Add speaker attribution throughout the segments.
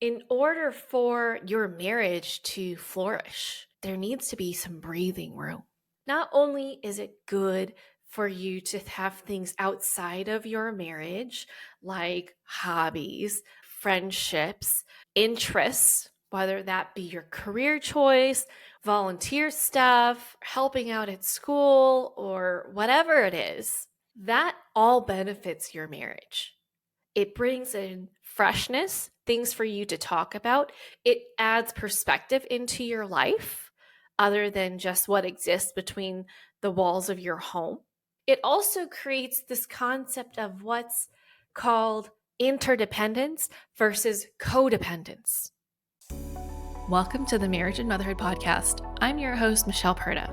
Speaker 1: In order for your marriage to flourish, there needs to be some breathing room. Not only is it good for you to have things outside of your marriage, like hobbies, friendships, interests, whether that be your career choice, volunteer stuff, helping out at school, or whatever it is, that all benefits your marriage. It brings in freshness, things for you to talk about. It adds perspective into your life other than just what exists between the walls of your home. It also creates this concept of what's called interdependence versus codependence. Welcome to the Marriage and Motherhood Podcast. I'm your host, Michelle Perda.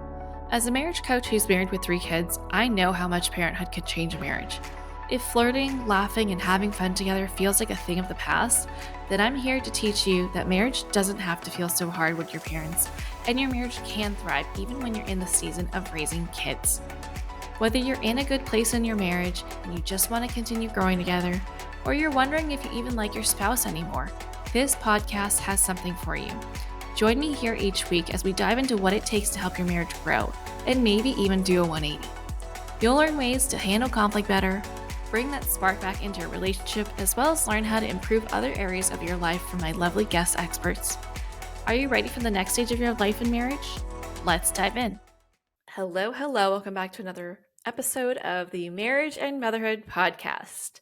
Speaker 1: As a marriage coach who's married with 3 kids, I know how much parenthood could change a marriage. If flirting, laughing, and having fun together feels like a thing of the past, then I'm here to teach you that marriage doesn't have to feel so hard with your parents, and your marriage can thrive even when you're in the season of raising kids. Whether you're in a good place in your marriage and you just want to continue growing together, or you're wondering if you even like your spouse anymore, this podcast has something for you. Join me here each week as we dive into what it takes to help your marriage grow, and maybe even do a 180. You'll learn ways to handle conflict better, bring that spark back into your relationship, as well as learn how to improve other areas of your life from my lovely guest experts. Are you ready for the next stage of your life and marriage? Let's dive in. Hello. Welcome back to another episode of the Marriage and Motherhood Podcast.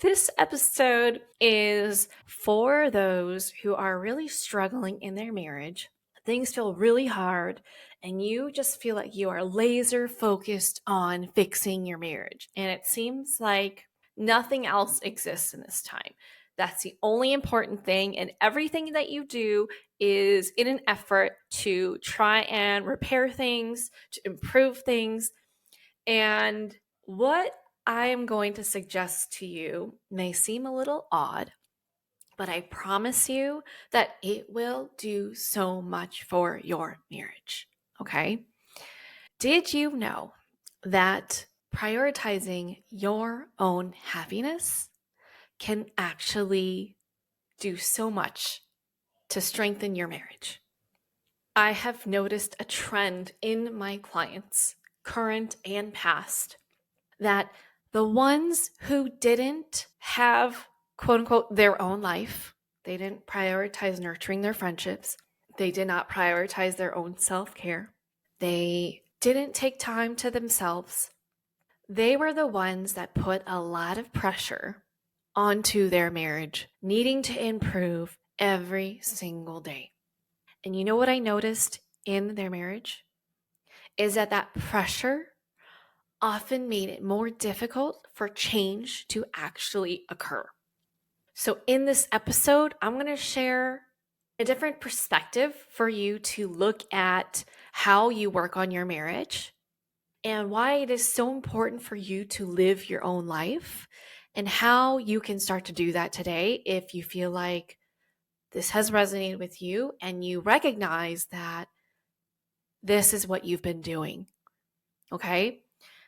Speaker 1: This episode is for those who are really struggling in their marriage. Things feel really hard, and you just feel like you are laser focused on fixing your marriage. And it seems like nothing else exists in this time. That's the only important thing. And everything that you do is in an effort to try and repair things, to improve things. And what I am going to suggest to you may seem a little odd, but I promise you that it will do so much for your marriage. Okay? Did you know that prioritizing your own happiness can actually do so much to strengthen your marriage? I have noticed a trend in my clients, current and past, that the ones who didn't have, quote unquote, their own life, they didn't prioritize nurturing their friendships, they did not prioritize their own self-care, they didn't take time to themselves, they were the ones that put a lot of pressure onto their marriage, needing to improve every single day. And you know what I noticed in their marriage? Is that pressure often made it more difficult for change to actually occur. So in this episode, I'm going to share a different perspective for you to look at how you work on your marriage and why it is so important for you to live your own life and how you can start to do that today if you feel like this has resonated with you and you recognize that this is what you've been doing. Okay?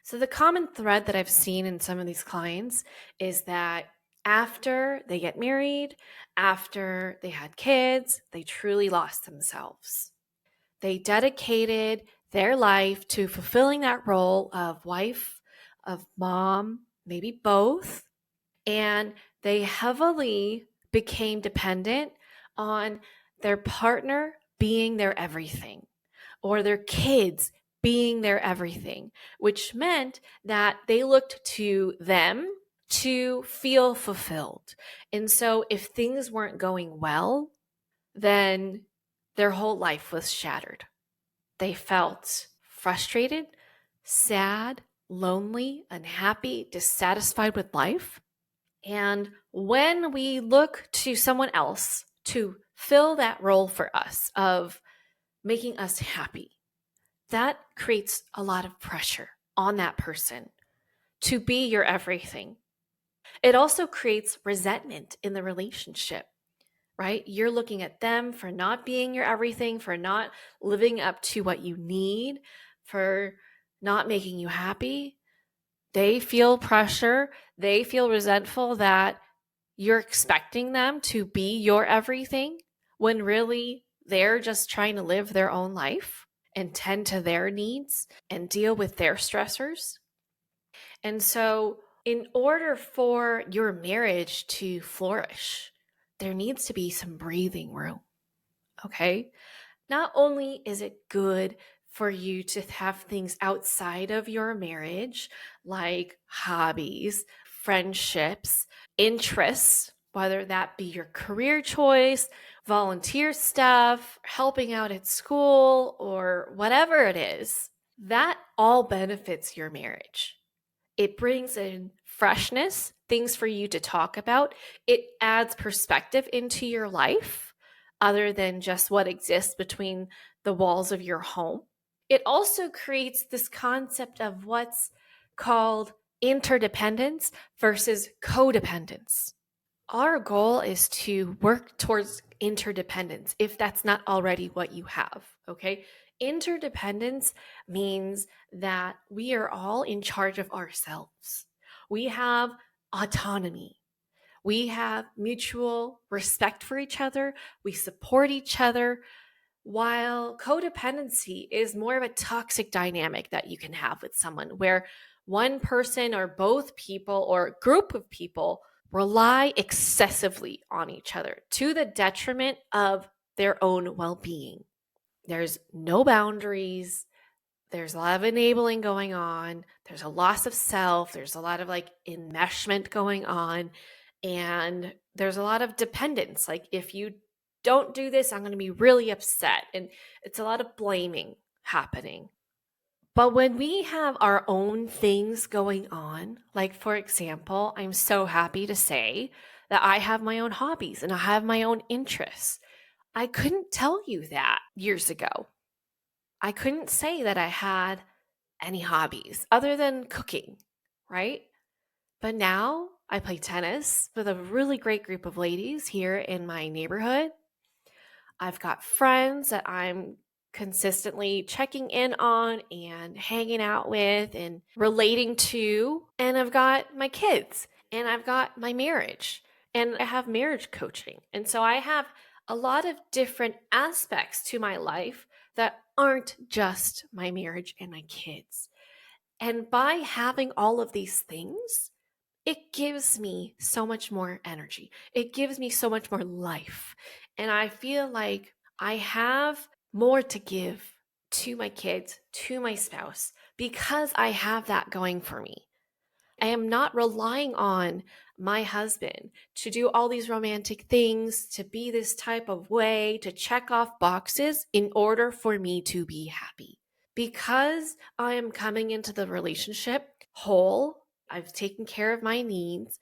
Speaker 1: So the common thread that I've seen in some of these clients is that after they get married, after they had kids, they truly lost themselves. They dedicated their life to fulfilling that role of wife, of mom, maybe both, and they heavily became dependent on their partner being their everything or their kids being their everything, which meant that they looked to them to feel fulfilled. And so if things weren't going well, then their whole life was shattered. They felt frustrated, sad, lonely, unhappy, dissatisfied with life. And when we look to someone else to fill that role for us of making us happy, that creates a lot of pressure on that person to be your everything. It also creates resentment in the relationship, right? You're looking at them for not being your everything, for not living up to what you need, for not making you happy. They feel pressure. They feel resentful that you're expecting them to be your everything when really they're just trying to live their own life and tend to their needs and deal with their stressors. And so, in order for your marriage to flourish, there needs to be some breathing room. Okay. Not only is it good for you to have things outside of your marriage, like hobbies, friendships, interests, whether that be your career choice, volunteer stuff, helping out at school, or whatever it is, that all benefits your marriage. It brings in freshness, things for you to talk about. It adds perspective into your life other than just what exists between the walls of your home. It also creates this concept of what's called interdependence versus codependence. Our goal is to work towards interdependence if that's not already what you have, okay? Interdependence means that we are all in charge of ourselves. We have autonomy. We have mutual respect for each other. We support each other. While codependency is more of a toxic dynamic that you can have with someone where one person or both people or group of people rely excessively on each other to the detriment of their own well being. There's no boundaries. There's a lot of enabling going on. There's a loss of self. There's a lot of like enmeshment going on. And there's a lot of dependence. Like, if you don't do this, I'm going to be really upset. And it's a lot of blaming happening. But when we have our own things going on, like for example, I'm so happy to say that I have my own hobbies and I have my own interests. I couldn't tell you that years ago. I couldn't say that I had any hobbies other than cooking, right? But now I play tennis with a really great group of ladies here in my neighborhood. I've got friends that I'm consistently checking in on and hanging out with and relating to. And I've got my kids and I've got my marriage and I have marriage coaching. And so I have a lot of different aspects to my life that aren't just my marriage and my kids. And by having all of these things, it gives me so much more energy. It gives me so much more life. And I feel like I have more to give to my kids, to my spouse, because I have that going for me. I am not relying on my husband to do all these romantic things, to be this type of way, to check off boxes in order for me to be happy. Because I am coming into the relationship whole, I've taken care of my needs.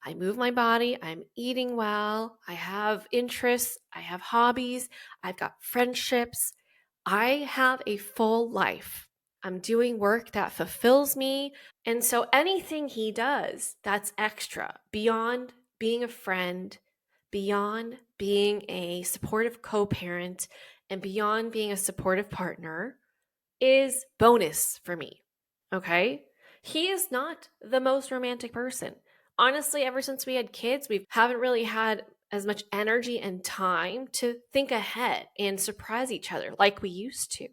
Speaker 1: I move my body. I'm eating well. I have interests. I have hobbies. I've got friendships. I have a full life. I'm doing work that fulfills me. And so anything he does that's extra, beyond being a friend, beyond being a supportive co parent, and beyond being a supportive partner, is bonus for me. Okay? He is not the most romantic person. Honestly, ever since we had kids, we haven't really had as much energy and time to think ahead and surprise each other like we used to.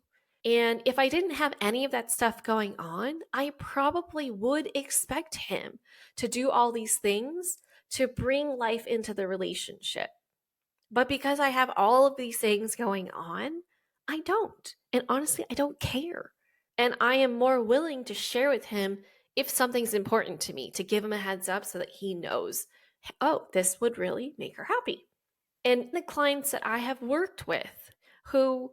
Speaker 1: And if I didn't have any of that stuff going on, I probably would expect him to do all these things to bring life into the relationship. But because I have all of these things going on, I don't. And honestly, I don't care. And I am more willing to share with him if something's important to me, to give him a heads up so that he knows, oh, this would really make her happy. And the clients that I have worked with who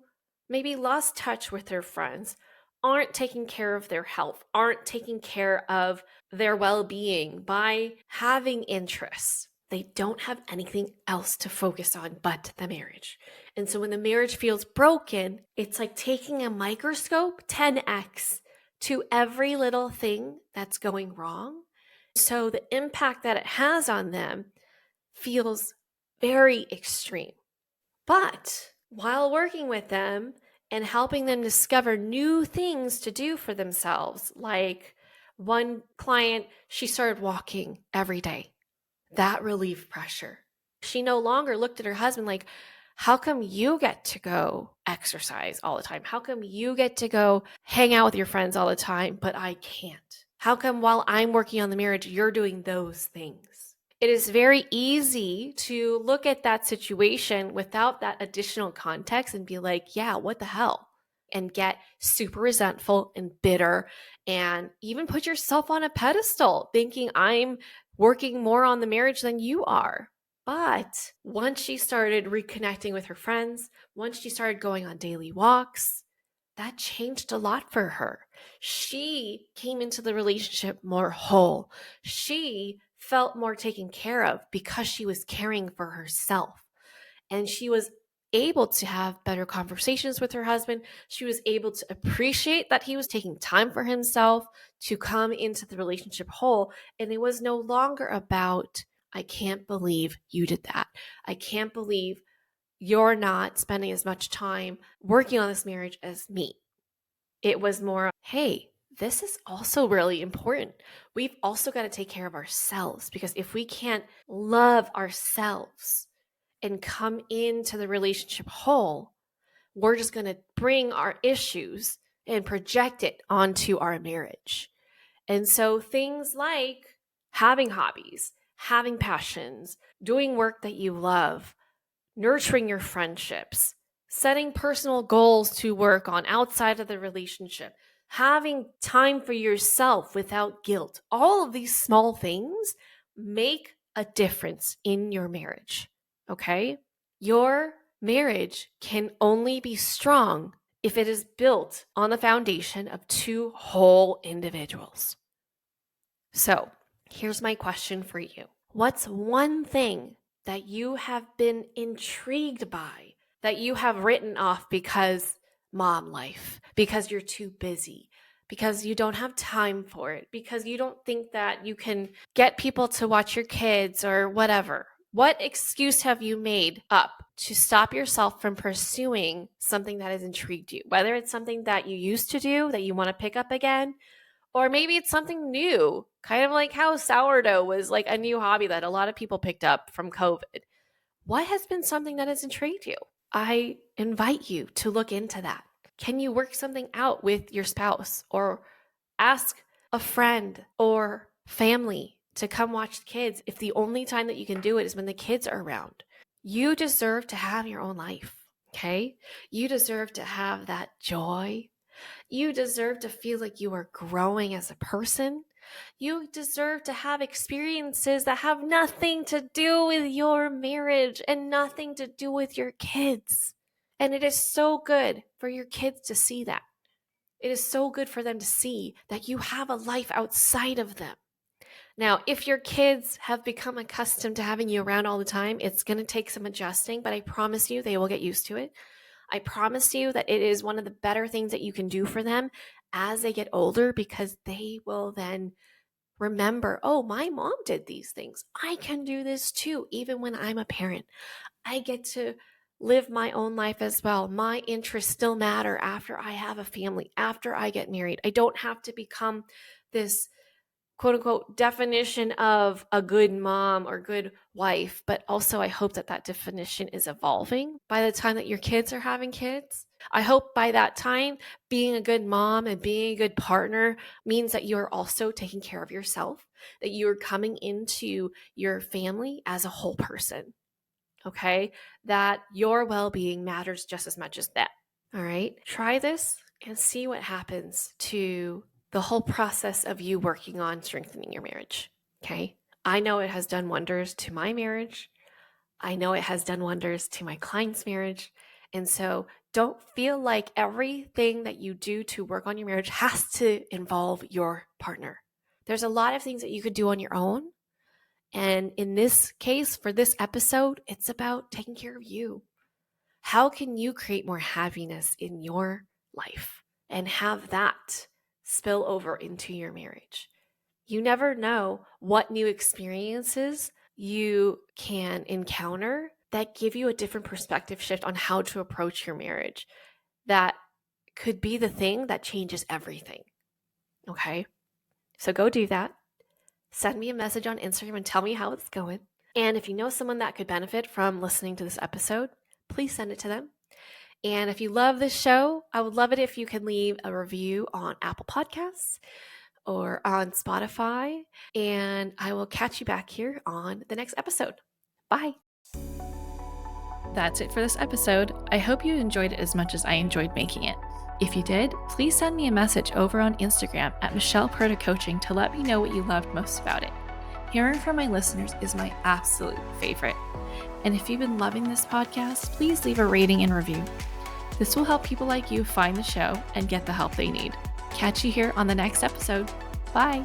Speaker 1: maybe lost touch with their friends, aren't taking care of their health, aren't taking care of their well being by having interests. They don't have anything else to focus on but the marriage. And so when the marriage feels broken, it's like taking a microscope 10x to every little thing that's going wrong. So the impact that it has on them feels very extreme. But while working with them and helping them discover new things to do for themselves, like one client, she started walking every day. That relieved pressure. She no longer looked at her husband like, how come you get to go exercise all the time? How come you get to go hang out with your friends all the time, but I can't? How come while I'm working on the marriage, you're doing those things? It is very easy to look at that situation without that additional context and be like, yeah, what the hell? And get super resentful and bitter and even put yourself on a pedestal thinking I'm working more on the marriage than you are. But once she started reconnecting with her friends, once she started going on daily walks, that changed a lot for her. She came into the relationship more whole. She felt more taken care of because she was caring for herself. And she was able to have better conversations with her husband. She was able to appreciate that he was taking time for himself to come into the relationship whole. And it was no longer about, I can't believe you did that. I can't believe you're not spending as much time working on this marriage as me. It was more, hey, this is also really important. We've also got to take care of ourselves, because if we can't love ourselves and come into the relationship whole, we're just going to bring our issues and project it onto our marriage. And so things like having hobbies, having passions, doing work that you love, nurturing your friendships, setting personal goals to work on outside of the relationship, having time for yourself without guilt. All of these small things make a difference in your marriage, okay? Your marriage can only be strong if it is built on the foundation of two whole individuals. So, here's my question for you. What's one thing that you have been intrigued by, that you have written off because mom life, because you're too busy, because you don't have time for it, because you don't think that you can get people to watch your kids or whatever? What excuse have you made up to stop yourself from pursuing something that has intrigued you? Whether it's something that you used to do that you want to pick up again, or maybe it's something new, kind of like how sourdough was like a new hobby that a lot of people picked up from COVID. What has been something that has intrigued you? I invite you to look into that. Can you work something out with your spouse, or ask a friend or family to come watch the kids if the only time that you can do it is when the kids are around? You deserve to have your own life, okay? You deserve to have that joy. You deserve to feel like you are growing as a person. You deserve to have experiences that have nothing to do with your marriage and nothing to do with your kids. And it is so good for your kids to see that. It is so good for them to see that you have a life outside of them. Now, if your kids have become accustomed to having you around all the time, it's going to take some adjusting, but I promise you they will get used to it. I promise you that it is one of the better things that you can do for them as they get older, because they will then remember, oh, my mom did these things. I can do this too, even when I'm a parent. I get to live my own life as well. My interests still matter after I have a family, after I get married. I don't have to become this quote unquote definition of a good mom or good wife, but also I hope that that definition is evolving by the time that your kids are having kids. I hope by that time, being a good mom and being a good partner means that you're also taking care of yourself, that you're coming into your family as a whole person, okay? That your well-being matters just as much as that. All right, try this and see what happens to the whole process of you working on strengthening your marriage. Okay. I know it has done wonders to my marriage. I know it has done wonders to my client's marriage. And so don't feel like everything that you do to work on your marriage has to involve your partner. There's a lot of things that you could do on your own. And in this case, for this episode, it's about taking care of you. How can you create more happiness in your life and have that spill over into your marriage? You never know what new experiences you can encounter that give you a different perspective shift on how to approach your marriage. That could be the thing that changes everything. Okay? So go do that. send me a message on Instagram and tell me how it's going. And if you know someone that could benefit from listening to this episode, please send it to them. And if you love this show, I would love it if you could leave a review on Apple Podcasts or on Spotify. And I will catch you back here on the next episode. Bye. That's it for this episode. I hope you enjoyed it as much as I enjoyed making it. If you did, please send me a message over on Instagram at Michelle Perta Coaching to let me know what you loved most about it. Hearing from my listeners is my absolute favorite. And if you've been loving this podcast, please leave a rating and review. This will help people like you find the show and get the help they need. Catch you here on the next episode. Bye.